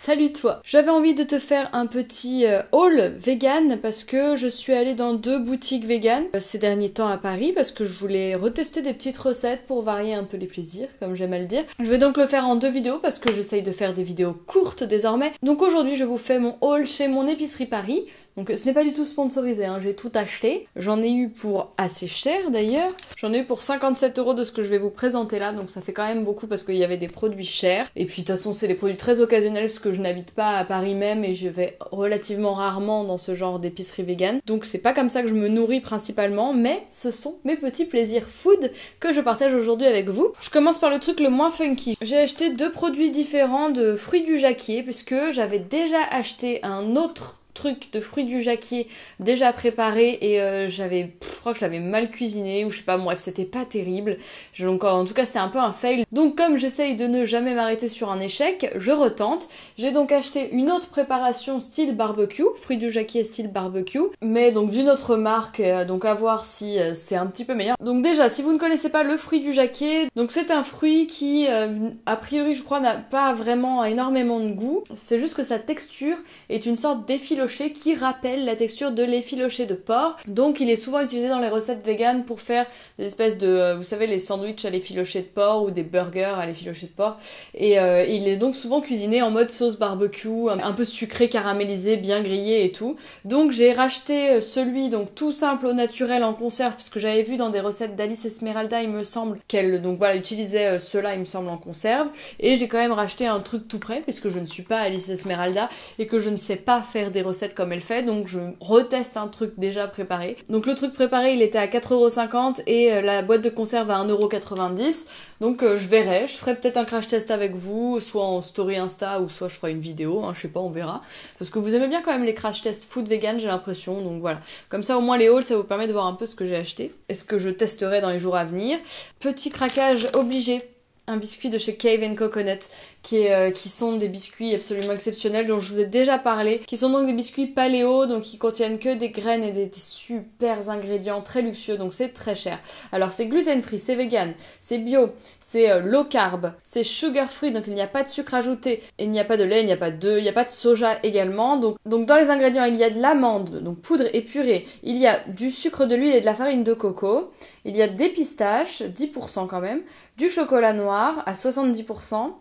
Salut toi! J'avais envie de te faire un petit haul vegan parce que je suis allée dans 2 boutiques vegan ces derniers temps à Paris parce que je voulais retester des petites recettes pour varier un peu les plaisirs, comme j'aime à le dire. Je vais donc le faire en 2 vidéos parce que j'essaye de faire des vidéos courtes désormais. Donc aujourd'hui je vous fais mon haul chez mon épicerie Paris. Donc ce n'est pas du tout sponsorisé, hein, j'ai tout acheté. J'en ai eu pour assez cher d'ailleurs. J'en ai eu pour 57 € de ce que je vais vous présenter là, donc ça fait quand même beaucoup parce qu'il y avait des produits chers. Et puis de toute façon c'est des produits très occasionnels parce que je n'habite pas à Paris même et je vais relativement rarement dans ce genre d'épicerie vegan. Donc c'est pas comme ça que je me nourris principalement, mais ce sont mes petits plaisirs food que je partage aujourd'hui avec vous. Je commence par le truc le moins funky. J'ai acheté 2 produits différents de fruits du jacquier puisque j'avais déjà acheté un autre truc de fruits du jacquier déjà préparé et je crois que je l'avais mal cuisiné ou je sais pas, bref c'était pas terrible. Donc en tout cas c'était un peu un fail. Donc comme j'essaye de ne jamais m'arrêter sur un échec, je retente. J'ai donc acheté une autre préparation style barbecue, fruits du jacquier style barbecue, mais donc d'une autre marque, donc à voir si c'est un petit peu meilleur. Donc déjà si vous ne connaissez pas le fruit du jacquier, donc c'est un fruit qui a priori je crois n'a pas vraiment énormément de goût. C'est juste que sa texture est une sorte d'effiloché qui rappelle la texture de l'effiloché de porc. Donc il est souvent utilisé dans les recettes véganes pour faire des espèces de, vous savez, les sandwichs à l'effiloché de porc ou des burgers à l'effiloché de porc. Et il est donc souvent cuisiné en mode sauce barbecue, un peu sucré, caramélisé, bien grillé et tout. Donc j'ai racheté celui donc tout simple au naturel en conserve parce que j'avais vu dans des recettes d'Alice Esmeralda, il me semble qu'elle donc voilà utilisait cela, il me semble, en conserve. Et j'ai quand même racheté un truc tout prêt puisque je ne suis pas Alice Esmeralda et que je ne sais pas faire des recettes comme elle fait, donc je reteste un truc déjà préparé. Donc le truc préparé il était à 4,50 € et la boîte de conserve à 1,90 €. Donc je verrai, je ferai peut-être un crash test avec vous, soit en story Insta ou soit je ferai une vidéo, hein, je sais pas, on verra. Parce que vous aimez bien quand même les crash tests food vegan, j'ai l'impression, donc voilà. Comme ça au moins les hauls, ça vous permet de voir un peu ce que j'ai acheté et ce que je testerai dans les jours à venir. Petit craquage obligé. Un biscuit de chez Cave & Coconut qui sont des biscuits absolument exceptionnels dont je vous ai déjà parlé, qui sont donc des biscuits paléo, donc qui contiennent que des graines et des super ingrédients très luxueux, donc c'est très cher. Alors c'est gluten free, c'est vegan, c'est bio, c'est low carb, c'est sugar free, donc il n'y a pas de sucre ajouté, il n'y a pas de lait, il n'y a pas de soja également. Donc dans les ingrédients il y a de l'amande, donc poudre et purée, il y a du sucre, de l'huile et de la farine de coco, il y a des pistaches, 10% quand même, du chocolat noir à 70%,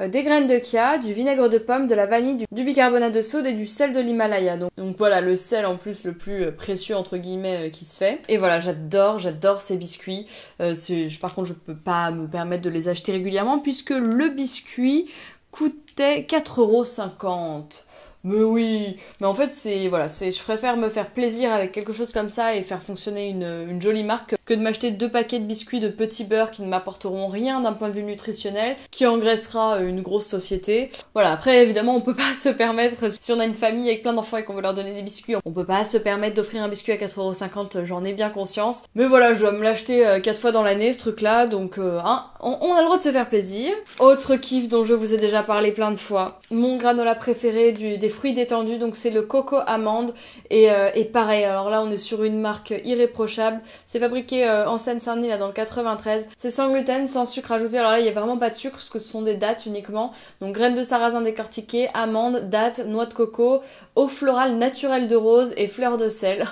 des graines de chia, du vinaigre de pomme, de la vanille, du bicarbonate de soude et du sel de l'Himalaya. Donc voilà, le sel en plus le plus précieux entre guillemets qui se fait. Et voilà, j'adore ces biscuits. Par contre, je peux pas me permettre de les acheter régulièrement puisque le biscuit coûtait 4,50 €. Mais oui, mais en fait je préfère me faire plaisir avec quelque chose comme ça et faire fonctionner une jolie marque que de m'acheter 2 paquets de biscuits de petits beurre qui ne m'apporteront rien d'un point de vue nutritionnel, qui engraissera une grosse société. Voilà, après évidemment on peut pas se permettre, si on a une famille avec plein d'enfants et qu'on veut leur donner des biscuits, on peut pas se permettre d'offrir un biscuit à 4,50 €, j'en ai bien conscience. Mais voilà, je dois me l'acheter 4 fois dans l'année ce truc là, donc on a le droit de se faire plaisir. Autre kiff dont je vous ai déjà parlé plein de fois, mon granola préféré des fruits détendus, donc c'est le coco amande et pareil, alors là on est sur une marque irréprochable, c'est fabriqué en Seine-Saint-Denis là dans le 93, c'est sans gluten, sans sucre ajouté, alors là il y a vraiment pas de sucre parce que ce sont des dattes uniquement, donc graines de sarrasin décortiquées, amandes, dattes, noix de coco, eau florale naturelle de rose et fleurs de sel.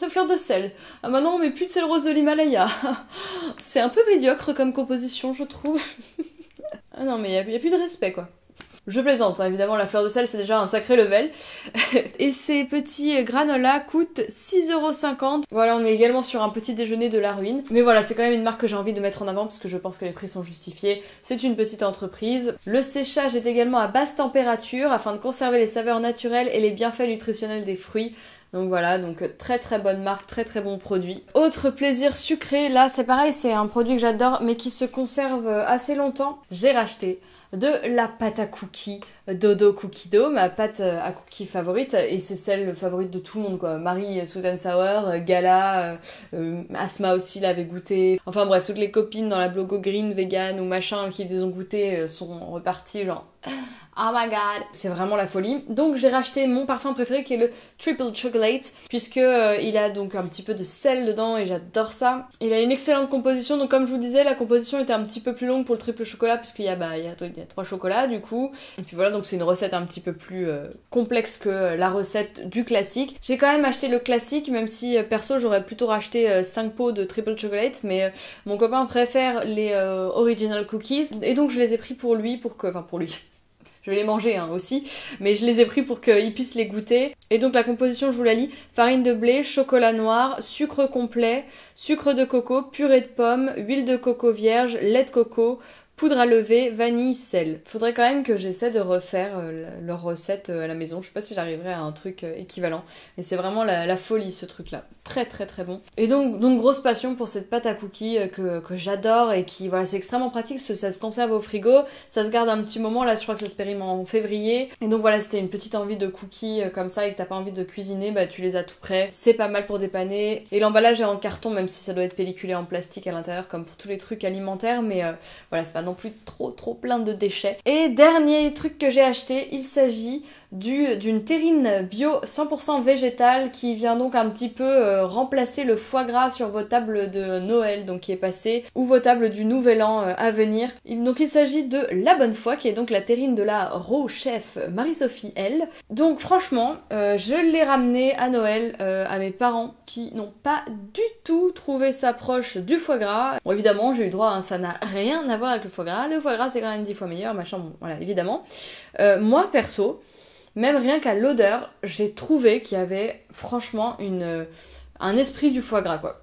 La fleur de sel. Ah maintenant on met plus de sel rose de l'Himalaya. C'est un peu médiocre comme composition je trouve. Ah non mais y a plus de respect quoi. Je plaisante, hein, évidemment, la fleur de sel c'est déjà un sacré level. Et ces petits granolas coûtent 6,50 €. Voilà, on est également sur un petit déjeuner de la ruine. Mais voilà, c'est quand même une marque que j'ai envie de mettre en avant parce que je pense que les prix sont justifiés. C'est une petite entreprise. Le séchage est également à basse température afin de conserver les saveurs naturelles et les bienfaits nutritionnels des fruits. Donc voilà, donc très très bonne marque, très très bon produit. Autre plaisir sucré, là c'est pareil, c'est un produit que j'adore mais qui se conserve assez longtemps. J'ai racheté de la pâte à cookies Dodo Cookie Dough, ma pâte à cookies favorite, et c'est celle favorite de tout le monde quoi. Marie Sweet and Sour, Gala, Asma aussi l'avait goûté. Enfin bref, toutes les copines dans la blogo green, vegan ou machin qui les ont goûté sont reparties genre oh my god, c'est vraiment la folie. Donc j'ai racheté mon parfum préféré qui est le Triple Chocolate puisque il a donc un petit peu de sel dedans et j'adore ça. Il a une excellente composition, donc comme je vous disais la composition était un petit peu plus longue pour le triple chocolat puisqu'il y a 3 chocolats du coup. Et puis voilà, donc c'est une recette un petit peu plus complexe que la recette du classique. J'ai quand même acheté le classique, même si perso j'aurais plutôt racheté 5 pots de triple chocolate, mais mon copain préfère les original cookies, et donc je les ai pris pour lui, pour lui. Je vais les manger hein, aussi, mais je les ai pris pour qu'il puisse les goûter. Et donc la composition, je vous la lis. Farine de blé, chocolat noir, sucre complet, sucre de coco, purée de pommes, huile de coco vierge, lait de coco, poudre à lever, vanille, sel. Faudrait quand même que j'essaie de refaire leur recette à la maison. Je sais pas si j'arriverai à un truc équivalent. Mais c'est vraiment la folie ce truc là. Très très très bon. Et donc grosse passion pour cette pâte à cookies que j'adore et qui voilà, c'est extrêmement pratique parce que ça se conserve au frigo, ça se garde un petit moment. Là je crois que ça se périme en février. Et donc voilà, c'était une petite envie de cookies comme ça et que t'as pas envie de cuisiner, bah tu les as tout prêts. C'est pas mal pour dépanner. Et l'emballage est en carton, même si ça doit être pelliculé en plastique à l'intérieur comme pour tous les trucs alimentaires, mais voilà, c'est pas non plus trop plein de déchets. Et dernier truc que j'ai acheté, il s'agit d'une terrine bio 100% végétale qui vient donc un petit peu remplacer le foie gras sur vos tables de Noël, donc qui est passé, ou vos tables du Nouvel An à venir. Donc il s'agit de La Bonne Foi, qui est donc la terrine de la raw chef Marie-Sophie L. Donc franchement, je l'ai ramené à Noël à mes parents qui n'ont pas du tout trouvé ça proche du foie gras. Bon évidemment j'ai eu droit, hein, ça n'a rien à voir avec le foie gras. Le foie gras c'est quand même 10 fois meilleur, machin, bon voilà évidemment. Moi perso, même rien qu'à l'odeur, j'ai trouvé qu'il y avait franchement un esprit du foie gras, quoi.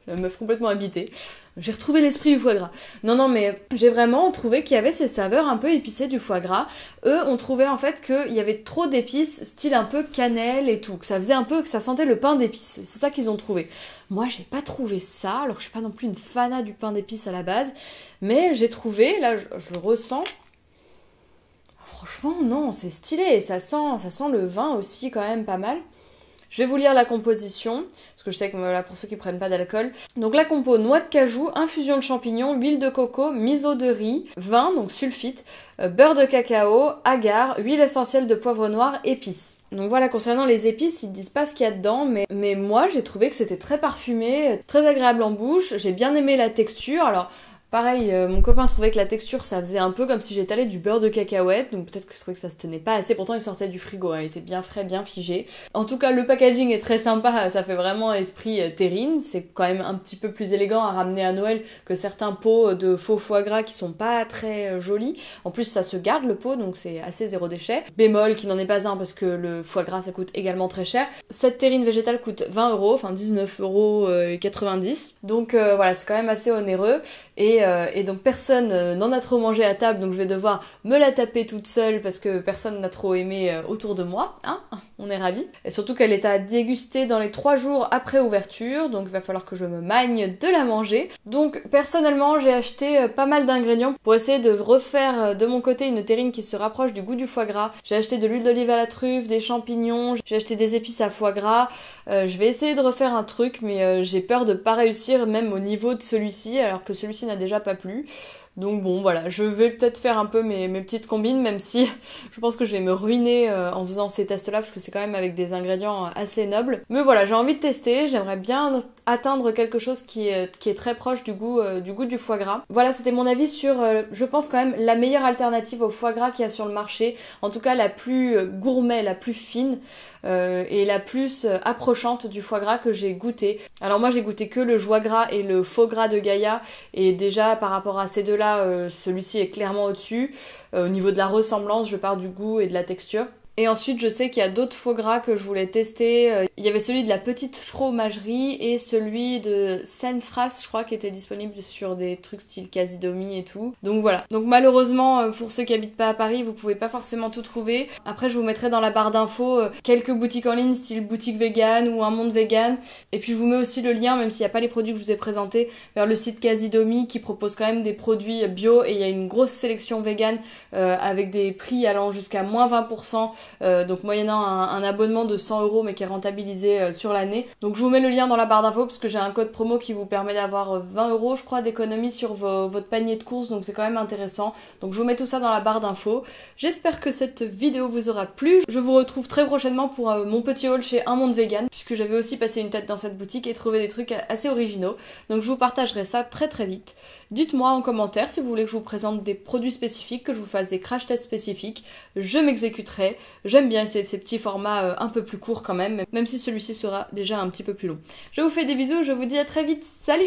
La meuf complètement habitée. J'ai retrouvé l'esprit du foie gras. Non, mais j'ai vraiment trouvé qu'il y avait ces saveurs un peu épicées du foie gras. Eux ont trouvé en fait qu'il y avait trop d'épices, style un peu cannelle et tout. Que ça faisait un peu, que ça sentait le pain d'épices. C'est ça qu'ils ont trouvé. Moi, j'ai pas trouvé ça, alors que je suis pas non plus une fana du pain d'épices à la base. Mais j'ai trouvé, là, je le ressens. Franchement, non, c'est stylé. Ça sent le vin aussi quand même pas mal. Je vais vous lire la composition, parce que je sais que voilà, pour ceux qui prennent pas d'alcool. Donc la compo, noix de cajou, infusion de champignons, huile de coco, miso de riz, vin, donc sulfite, beurre de cacao, agar, huile essentielle de poivre noir, épices. Donc voilà, concernant les épices, ils disent pas ce qu'il y a dedans, mais moi j'ai trouvé que c'était très parfumé, très agréable en bouche, j'ai bien aimé la texture. Alors pareil, mon copain trouvait que la texture, ça faisait un peu comme si j'étalais du beurre de cacahuète, donc peut-être que je trouvais que ça se tenait pas assez, pourtant il sortait du frigo, hein, il était bien frais, bien figé. En tout cas, le packaging est très sympa, ça fait vraiment esprit terrine, c'est quand même un petit peu plus élégant à ramener à Noël que certains pots de faux foie gras qui sont pas très jolis. En plus, ça se garde le pot, donc c'est assez zéro déchet. Bémol qui n'en est pas un parce que le foie gras ça coûte également très cher. Cette terrine végétale coûte 20 €, enfin 19,90 €, donc voilà, c'est quand même assez onéreux. Et donc personne n'en a trop mangé à table, donc je vais devoir me la taper toute seule parce que personne n'a trop aimé autour de moi, hein, on est ravis. Et surtout qu'elle est à déguster dans les 3 jours après ouverture, donc il va falloir que je me magne de la manger. Donc personnellement j'ai acheté pas mal d'ingrédients pour essayer de refaire de mon côté une terrine qui se rapproche du goût du foie gras. J'ai acheté de l'huile d'olive à la truffe, des champignons, j'ai acheté des épices à foie gras. Je vais essayer de refaire un truc, mais j'ai peur de pas réussir même au niveau de celui-ci, alors que celui-ci n'a déjà pas plu. Donc bon voilà, je vais peut-être faire un peu mes petites combines, même si je pense que je vais me ruiner en faisant ces tests-là, parce que c'est quand même avec des ingrédients assez nobles. Mais voilà, j'ai envie de tester, j'aimerais bien atteindre quelque chose qui est très proche du goût du foie gras. Voilà, c'était mon avis sur, je pense quand même, la meilleure alternative au foie gras qu'il y a sur le marché. En tout cas, la plus gourmet, la plus fine et la plus approchante du foie gras que j'ai goûté. Alors moi, j'ai goûté que le joie gras et le faux gras de Gaïa, et déjà par rapport à ces deux-là, celui-ci est clairement au-dessus. Au niveau de la ressemblance, je pars du goût et de la texture. Et ensuite, je sais qu'il y a d'autres faux gras que je voulais tester. Il y avait celui de la petite fromagerie et celui de Sainte-Frasse, je crois, qui était disponible sur des trucs style Casidomi et tout. Donc voilà. Donc malheureusement, pour ceux qui habitent pas à Paris, vous pouvez pas forcément tout trouver. Après, je vous mettrai dans la barre d'infos quelques boutiques en ligne, style boutique vegan ou un monde vegan. Et puis je vous mets aussi le lien, même s'il n'y a pas les produits que je vous ai présentés, vers le site Casidomi qui propose quand même des produits bio, et il y a une grosse sélection vegan avec des prix allant jusqu'à moins 20%. donc moyennant un abonnement de 100 € mais qui est rentabilisé sur l'année. Donc je vous mets le lien dans la barre d'infos parce que j'ai un code promo qui vous permet d'avoir 20 € je crois d'économie sur votre panier de courses, donc c'est quand même intéressant. Donc je vous mets tout ça dans la barre d'infos. J'espère que cette vidéo vous aura plu. Je vous retrouve très prochainement pour mon petit haul chez Un Monde Vegan, puisque j'avais aussi passé une tête dans cette boutique et trouvé des trucs assez originaux. Donc je vous partagerai ça très très vite. Dites-moi en commentaire si vous voulez que je vous présente des produits spécifiques, que je vous fasse des crash tests spécifiques. Je m'exécuterai. J'aime bien ces petits formats un peu plus courts quand même si celui-ci sera déjà un petit peu plus long. Je vous fais des bisous, je vous dis à très vite. Salut!